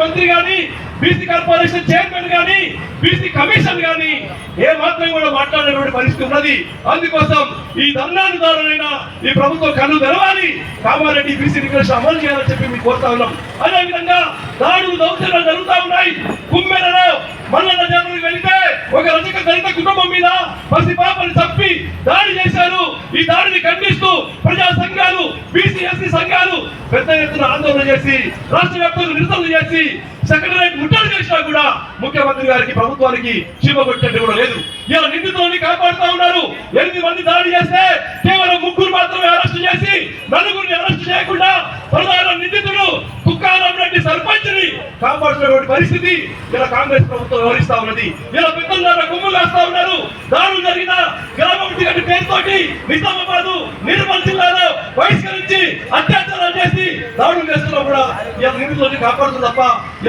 మంత్రి గాని, BC corporation chairman గాని, బీసీ కమిషన్ గాని ఏ మాత్రం కూడా మాట్లాడేటువంటి పరిస్థితి ఉన్నది. అందుకోసం ఈ ధర్నాను ద్వారానైనా ఈ ప్రభుత్వం కళ్ళు తెరవాలి, కామారెడ్డి బీసీ రిజర్వేషన్ అమలు చేయాలని చెప్పి మీకు కోరుతా ఉన్నాం. అదేవిధంగా దాడులు దౌర్జన్యాలు జరుగుతూ ఉన్నాయి. కుమ్మెరలో మల్లన్న జనానికి వెళితే ఒక రజక దళిత కుటుంబం మీద పసి పాపని చంపి దాడి చేశారు. ఈ దాడిని ఖండిస్తూ ప్రజా సంఘాలు, బీసీ ఎస్సీ సంఘాలు పెద్ద ఎత్తున ఆందోళన చేసి రాష్ట్ర వ్యాప్తంగా నిరసనలు చేసి సెక్రటరేట్ ముట్టడి చేసినా కూడా ముఖ్యమంత్రి గారికి, ప్రభుత్వానికి చీమ కొట్టినట్టు కూడా లేదు. ఇలా నిందితులని కాపాడుతూ ఉన్నారు. 8 మంది దాడి చేస్తే కేవలం 3 మాత్రమే అరెస్ట్ చేసి 4 అరెస్ట్ చేయకుండా ప్రధాన నిందితుడు తుకారాం రెడ్డి సర్పంచ్ ని కాపాడుతున్నటువంటి పరిస్థితి ఇలా కాంగ్రెస్ ప్రభుత్వం వ్యవహరిస్తా ఉన్నది. ఇలా పెద్దల కొమ్ము కాస్తా ఉన్నారు. దాడులు జరిగిన గ్రామం టికెట్ పేరుతోటి నిజామాబాద్, నిర్మల్ జిల్లాలో బహిష్కరించి అత్యాచారాలు చేసి దాడులు చేస్తున్నా కూడా ఇలా నిందితులని కాపాడుతుంది తప్ప